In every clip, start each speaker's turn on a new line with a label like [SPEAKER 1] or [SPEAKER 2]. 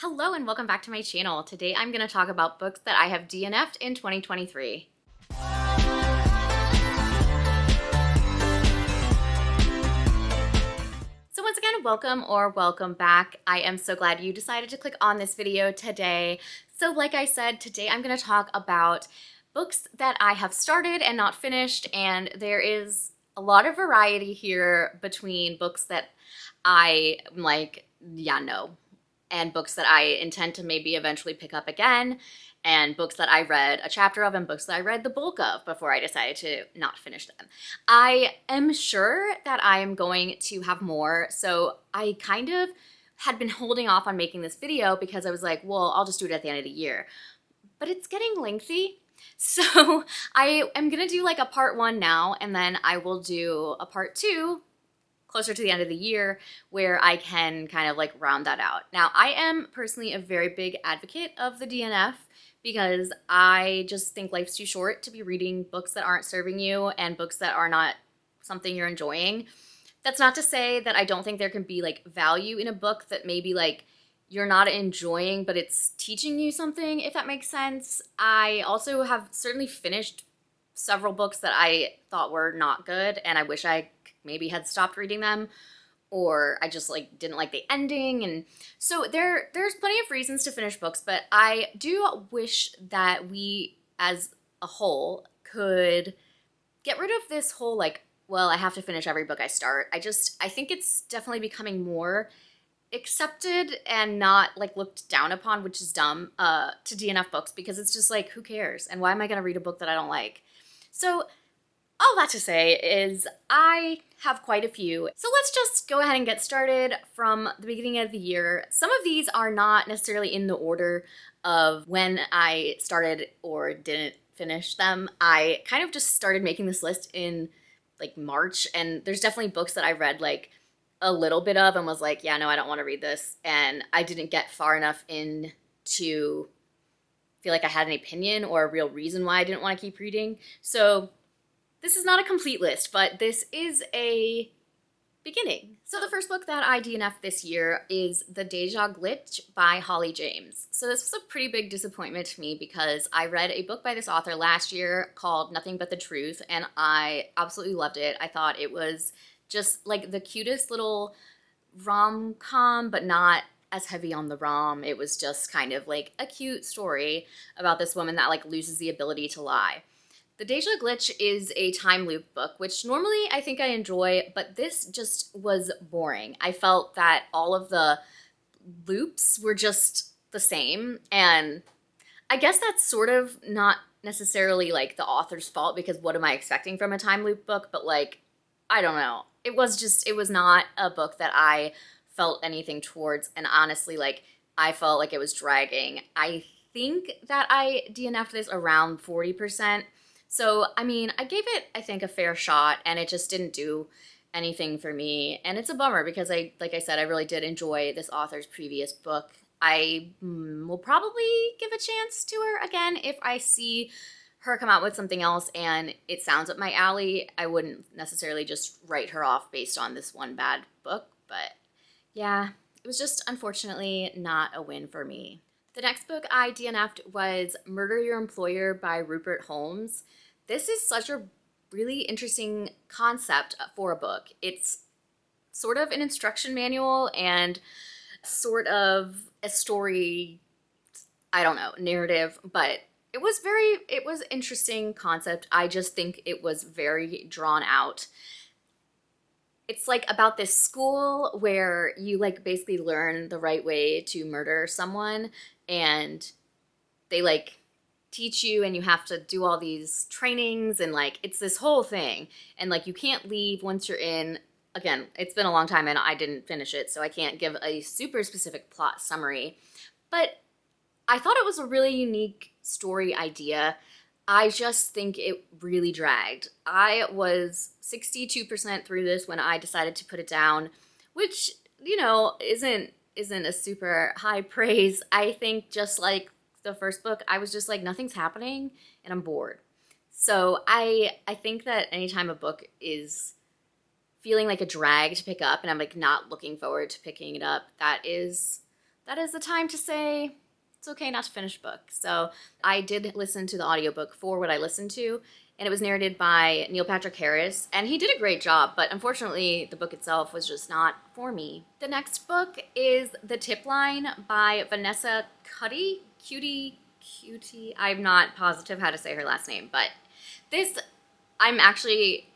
[SPEAKER 1] Hello and welcome back to my channel. Today I'm going to talk about books that I have DNF'd in 2023. So once again, welcome or welcome back. I am so glad you decided to click on this video today. So like I said, today I'm going to talk about books that I have started and not finished, and there is a lot of variety here between books that I am like, yeah, no, and books that I intend to maybe eventually pick up again, and books that I read a chapter of, and books that I read the bulk of before I decided to not finish them. I am sure that I am going to have more, so I kind of had been holding off on making this video because I was like, well, I'll just do it at the end of the year. But it's getting lengthy, so I am gonna do like a part 1 now, and then I will do a part 2 closer to the end of the year where I can kind of like round that out. Now, I am personally a very big advocate of the DNF because I just think life's too short to be reading books that aren't serving you and books that are not something you're enjoying. That's not to say that I don't think there can be like value in a book that maybe like you're not enjoying, but it's teaching you something, if that makes sense. I also have certainly finished several books that I thought were not good, and I wish I maybe had stopped reading them, or I just like didn't like the ending. And so there's plenty of reasons to finish books, but I do wish that we as a whole could get rid of this whole like, well, I have to finish every book I start. I think it's definitely becoming more accepted and not like looked down upon, which is dumb, to DNF books, because it's just like, who cares? And why am I going to read a book that I don't like? So all that to say is I have quite a few. So let's just go ahead and get started from the beginning of the year. Some of these are not necessarily in the order of when I started or didn't finish them. I kind of just started making this list in like March, and there's definitely books that I read like a little bit of and was like, yeah, no, I don't want to read this. And I didn't get far enough in to feel like I had an opinion or a real reason why I didn't want to keep reading. So this is not a complete list, but this is a beginning. So the first book that I DNF'd this year is The Deja Glitch by Holly James. So this was a pretty big disappointment to me because I read a book by this author last year called Nothing But the Truth, and I absolutely loved it. I thought it was just like the cutest little rom-com, but not as heavy on the rom. It was just kind of like a cute story about this woman that like loses the ability to lie. The Deja Glitch is a time loop book, which normally I think I enjoy, but this just was boring. I felt that all of the loops were just the same, and I guess that's sort of not necessarily like the author's fault, because what am I expecting from a time loop book? But like, I don't know. It was not a book that I felt anything towards, and honestly, like, I felt like it was dragging. I think that I DNF'd this around 40%. So, I mean, I gave it, I think, a fair shot, and it just didn't do anything for me. And it's a bummer because like I said, I really did enjoy this author's previous book. I will probably give a chance to her again if I see her come out with something else and it sounds up my alley. I wouldn't necessarily just write her off based on this one bad book, but yeah, it was just unfortunately not a win for me. The next book I DNF'd was Murder Your Employer by Rupert Holmes. This is such a really interesting concept for a book. It's sort of an instruction manual and sort of a story, I don't know, narrative, but it was interesting concept. I just think it was very drawn out. It's like about this school where you like basically learn the right way to murder someone, and they like teach you, and you have to do all these trainings, and like it's this whole thing, and like you can't leave once you're in. Again, it's been a long time and I didn't finish it, so I can't give a super specific plot summary, but I thought it was a really unique story idea. I just think it really dragged. I was 62% through this when I decided to put it down, which, you know, isn't a super high praise. I think just like the first book, I was just like, nothing's happening and I'm bored. So I think that anytime a book is feeling like a drag to pick up and I'm like not looking forward to picking it up, that is the time to say it's okay not to finish a book. So I did listen to the audiobook for what I listened to, and it was narrated by Neil Patrick Harris, and he did a great job, but unfortunately the book itself was just not for me. The next book is The Tip Line by Vanessa Cuddy. Cutie. I'm not positive how to say her last name, but this, I'm actually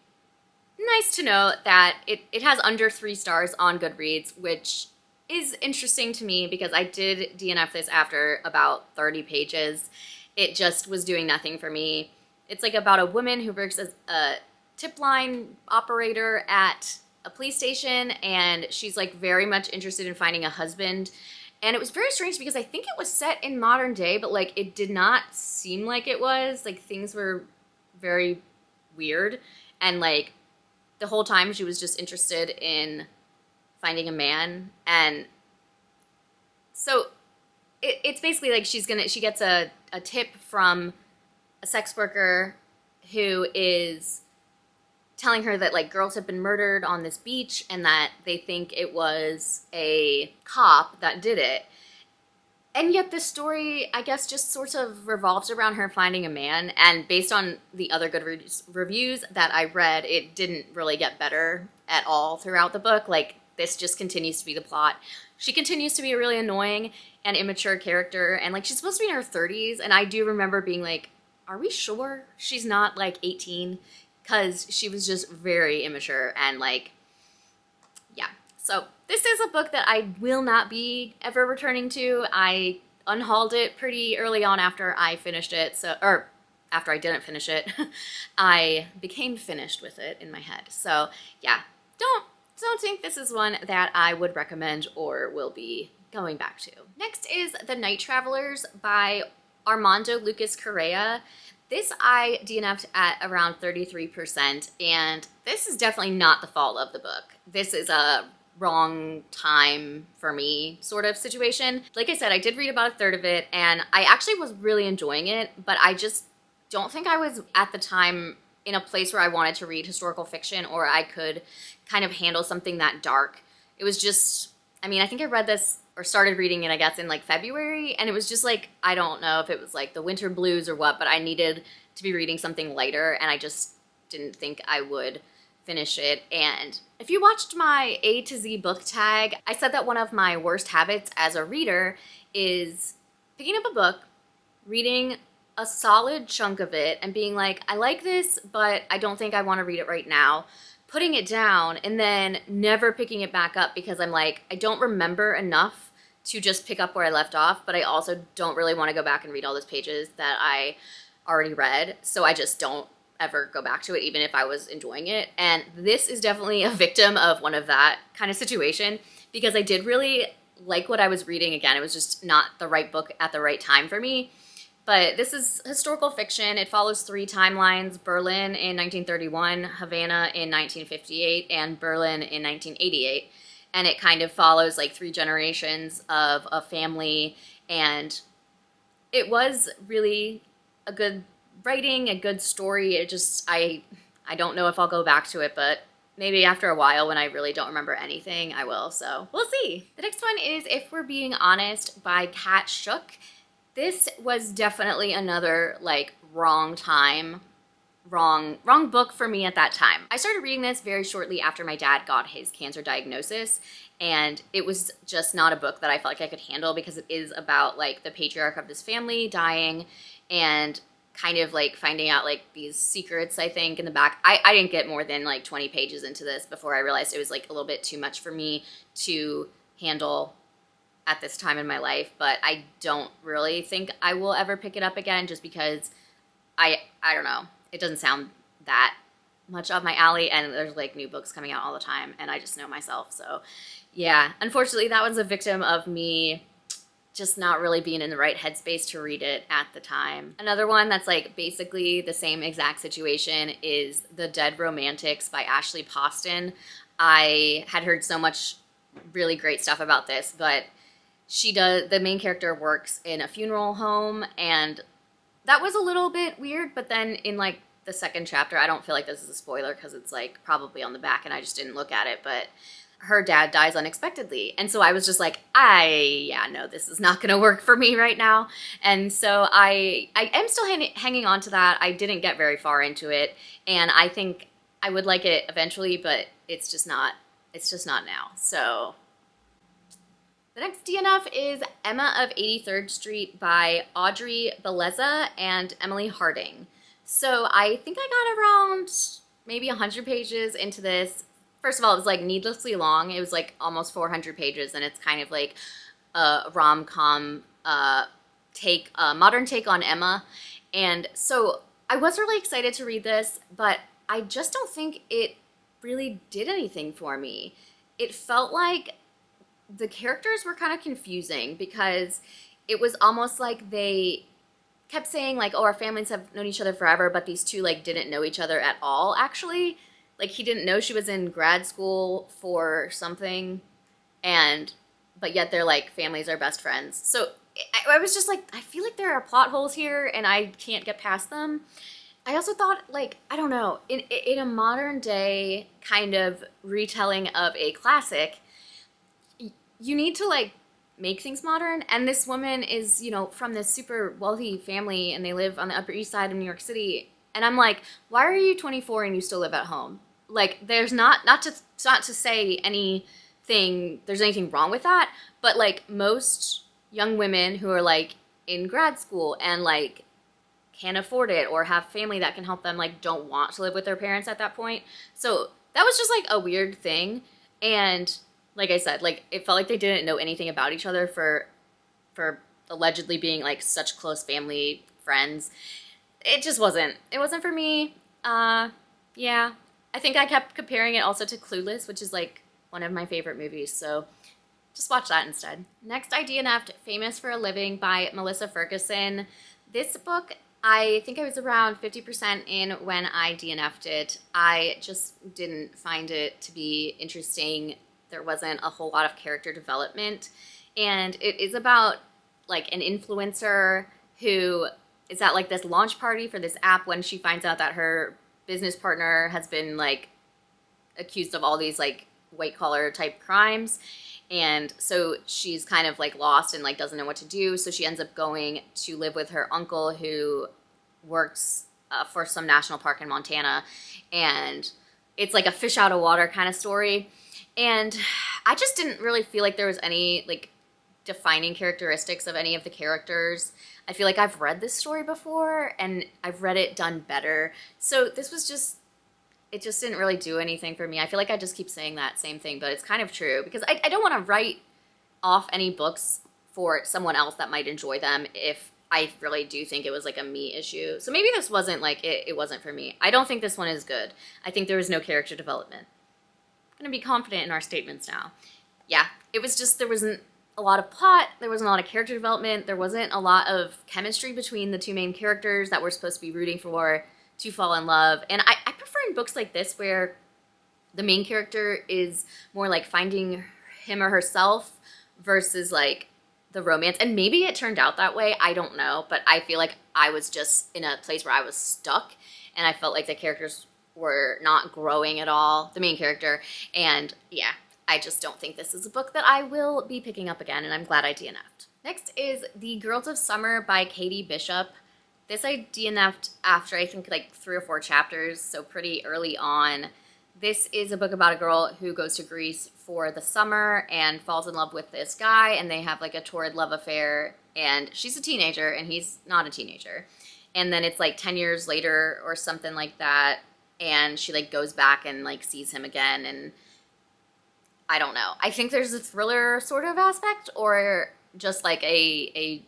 [SPEAKER 1] nice to know that it has under 3 stars on Goodreads, which is interesting to me because I did DNF this after about 30 pages. It just was doing nothing for me. It's like about a woman who works as a tip line operator at a police station, and she's like very much interested in finding a husband. And it was very strange because I think it was set in modern day, but like it did not seem like it was. Like things were very weird, and like the whole time she was just interested in finding a man. And so it's basically like she gets a tip from a sex worker who is telling her that like girls have been murdered on this beach and that they think it was a cop that did it. And yet this story, I guess, just sort of revolves around her finding a man. And based on the other good reviews that I read, it didn't really get better at all throughout the book. Like, this just continues to be the plot. She continues to be a really annoying and immature character. And, like, she's supposed to be in her 30s. And I do remember being like, are we sure she's not, like, 18? Because she was just very immature and, like, yeah. So this is a book that I will not be ever returning to. I unhauled it pretty early on after I finished it, or after I didn't finish it. I became finished with it in my head. So yeah, don't think this is one that I would recommend or will be going back to. Next is The Night Travelers by Armando Lucas Correa. This I DNF'd at around 33%, and this is definitely not the fault of the book. This is a wrong time for me sort of situation. Like I said, I did read about a third of it, and I actually was really enjoying it, but I just don't think I was at the time in a place where I wanted to read historical fiction or I could kind of handle something that dark. It was just, I mean, I think I read this or started reading it, I guess, in like February, and it was just like, I don't know if it was like the winter blues or what, but I needed to be reading something lighter, and I just didn't think I would finish it. And if you watched my A to Z book tag, I said that one of my worst habits as a reader is picking up a book, reading a solid chunk of it, and being like, I like this, but I don't think I want to read it right now, putting it down, and then never picking it back up because I'm like, I don't remember enough to just pick up where I left off, but I also don't really want to go back and read all those pages that I already read, so I just don't ever go back to it even if I was enjoying it. And this is definitely a victim of one of that kind of situation because I did really like what I was reading. Again, it was just not the right book at the right time for me. But this is historical fiction. It follows 3 timelines: Berlin in 1931, Havana in 1958, and Berlin in 1988. And it kind of follows like 3 generations of a family, and it was really a good writing, a good story. It just, I don't know if I'll go back to it, but maybe after a while when I really don't remember anything, I will, so we'll see. The next one is If We're Being Honest by Kat Shook. This was definitely another, like, wrong time, wrong book for me at that time. I started reading this very shortly after my dad got his cancer diagnosis, and it was just not a book that I felt like I could handle because it is about, like, the patriarch of this family dying and kind of, like, finding out, like, these secrets, I think, in the back. I didn't get more than, like, 20 pages into this before I realized it was, like, a little bit too much for me to handle at this time in my life, but I don't really think I will ever pick it up again just because I don't know. It doesn't sound that much up my alley, and there's like new books coming out all the time, and I just know myself. So yeah, unfortunately that was a victim of me just not really being in the right headspace to read it at the time. Another one that's like basically the same exact situation is The Dead Romantics by Ashley Poston. I had heard so much really great stuff about this, but the main character works in a funeral home, and that was a little bit weird, but then in like the second chapter, I don't feel like this is a spoiler because it's like probably on the back and I just didn't look at it, but her dad dies unexpectedly. And so I was just like, yeah, no, this is not gonna work for me right now. And so I am still hanging on to that. I didn't get very far into it, and I think I would like it eventually, but it's just not now. So the next DNF is Emma of 83rd Street by Audrey Beleza and Emily Harding. So I think I got around maybe 100 pages into this. First of all, it was like needlessly long. It was like almost 400 pages, and it's kind of like a rom-com modern take on Emma. And so I was really excited to read this, but I just don't think it really did anything for me. It felt like the characters were kind of confusing because it was almost like they kept saying like, oh, our families have known each other forever, but these two like didn't know each other at all, actually. Like, he didn't know she was in grad school for something, but yet they're like, families are best friends. So I was just like, I feel like there are plot holes here and I can't get past them. I also thought, like, I don't know, in a modern day kind of retelling of a classic, you need to like make things modern. And this woman is, from this super wealthy family, and they live on the Upper East Side of New York City. And I'm like, why are you 24 and you still live at home? Like, there's not to say there's anything wrong with that, but like most young women who are like in grad school and like can't afford it or have family that can help them, like, don't want to live with their parents at that point. So that was just like a weird thing. And like I said, like, it felt like they didn't know anything about each other for allegedly being like such close family friends. It wasn't for me. Yeah. I think I kept comparing it also to Clueless, which is like one of my favorite movies, so just watch that instead. Next, I DNF'd Famous for a Living by Melissa Ferguson. This book, I think I was around 50% in when I DNF'd it. I just didn't find it to be interesting. There wasn't a whole lot of character development, and it is about like an influencer who is at like this launch party for this app when she finds out that her business partner has been like accused of all these like white collar type crimes. And so she's kind of like lost and like doesn't know what to do. So she ends up going to live with her uncle who works for some national park in Montana. And it's like a fish out of water kind of story. And I just didn't really feel like there was any like defining characteristics of any of the characters. I feel like I've read this story before and I've read it done better. So this was just, it just didn't really do anything for me. I feel like I just keep saying that same thing, but it's kind of true because I don't want to write off any books for someone else that might enjoy them if I really do think it was like a me issue. So maybe this wasn't like, it wasn't for me. I don't think this one is good. I think there was no character development. I'm going to be confident in our statements now. Yeah, it was just, there wasn't a lot of plot, there wasn't a lot of character development, there wasn't a lot of chemistry between the two main characters that we're supposed to be rooting for to fall in love. And I prefer in books like this where the main character is more like finding him or herself versus like the romance. And maybe it turned out that way, I don't know, but I feel like I was just in a place where I was stuck and I felt like the characters were not growing at all, the main character. And yeah, I just don't think this is a book that I will be picking up again, and I'm glad I DNF'd. Next is The Girls of Summer by Katie Bishop. This I DNF'd after I think like 3 or 4 chapters, so pretty early on. This is a book about a girl who goes to Greece for the summer and falls in love with this guy, and they have like a torrid love affair, and she's a teenager and he's not a teenager. And then it's like 10 years later or something like that, and she like goes back and like sees him again, and I don't know. I think there's a thriller sort of aspect, or just like a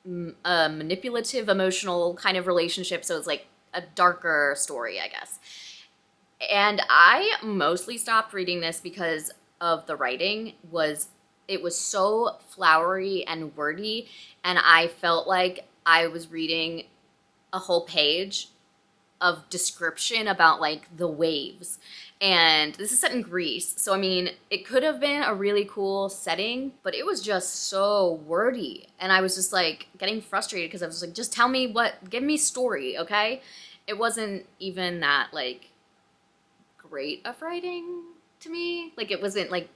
[SPEAKER 1] manipulative, emotional kind of relationship. So it's like a darker story, I guess. And I mostly stopped reading this because of the writing. It was so flowery and wordy, and I felt like I was reading a whole page of description about like the waves. And this is set in Greece, so I mean, it could have been a really cool setting, but it was just so wordy, and I was just like getting frustrated because I was like, just tell me give me story, okay? It wasn't even that like great of writing to me. Like, it wasn't like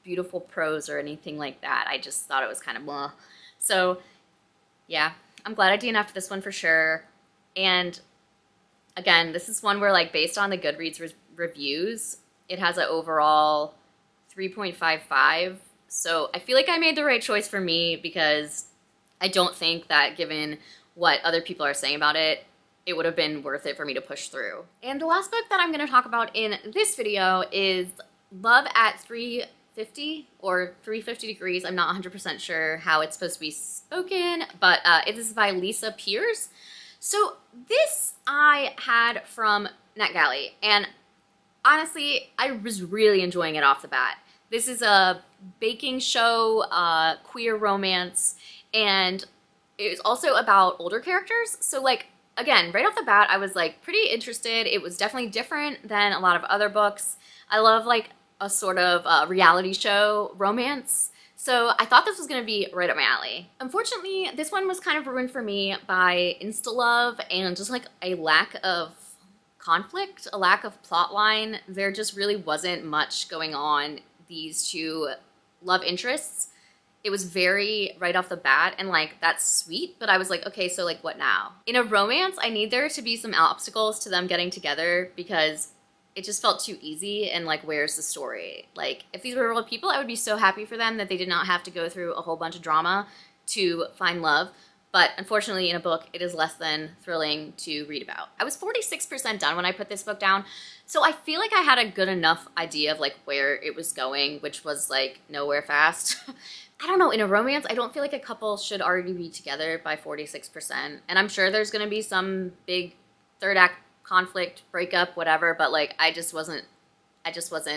[SPEAKER 1] beautiful prose or anything like that. I just thought it was kind of blah. So yeah, I'm glad I DNF'd this one for sure. And again, this is one where, like, based on the Goodreads reviews, it has an overall 3.55. So I feel like I made the right choice for me, because I don't think that, given what other people are saying about it, it would have been worth it for me to push through. And the last book that I'm going to talk about in this video is Love at 350 or 350 Degrees. I'm not 100% sure how it's supposed to be spoken, but it is by Lisa Pierce. So this I had from NetGalley, and honestly, I was really enjoying it off the bat. This is a baking show, queer romance, and it's also about older characters. So, like, again, right off the bat, I was, like, pretty interested. It was definitely different than a lot of other books. I love, like, a sort of reality show romance. So I thought this was going to be right up my alley. Unfortunately, this one was kind of ruined for me by insta-love and just, like, a lack of conflict, a lack of plot line. There just really wasn't much going on these two love interests. It was very right off the bat, and, like, that's sweet, but I was like, okay, so, like, what now? In a romance, I need there to be some obstacles to them getting together, because it just felt too easy, and, like, where's the story? Like, if these were real people, I would be so happy for them that they did not have to go through a whole bunch of drama to find love. But unfortunately, in a book, it is less than thrilling to read about. I was 46% done when I put this book down, so I feel like I had a good enough idea of, like, where it was going, which was, like, nowhere fast. I don't know, in a romance, I don't feel like a couple should already be together by 46%. And I'm sure there's gonna be some big third act conflict, breakup, whatever, but, like, I just wasn't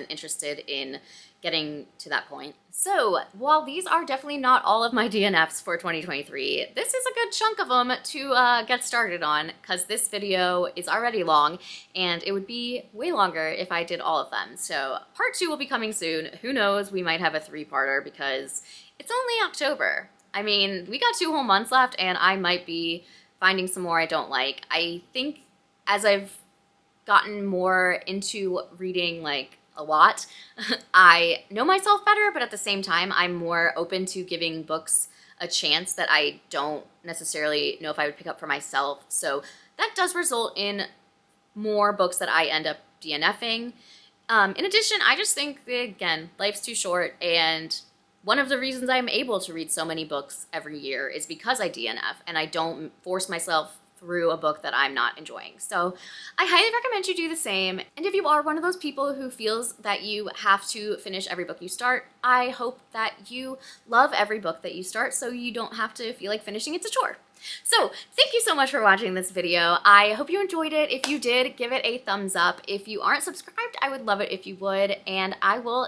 [SPEAKER 1] interested in getting to that point. So while these are definitely not all of my DNFs for 2023, this is a good chunk of them to get started on, because this video is already long and it would be way longer if I did all of them. So part 2 will be coming soon. Who knows, we might have a 3-parter, because it's only October. I mean, we got 2 whole months left, and I might be finding some more I don't like. I think as I've gotten more into reading, like, a lot, I know myself better, but at the same time, I'm more open to giving books a chance that I don't necessarily know if I would pick up for myself. So that does result in more books that I end up DNFing. In addition, I just think that, again, life's too short, and one of the reasons I'm able to read so many books every year is because I DNF, and I don't force myself through a book that I'm not enjoying. So I highly recommend you do the same. And if you are one of those people who feels that you have to finish every book you start, I hope that you love every book that you start, so you don't have to feel like finishing it's a chore. So thank you so much for watching this video. I hope you enjoyed it. If you did, give it a thumbs up. If you aren't subscribed, I would love it if you would, and I will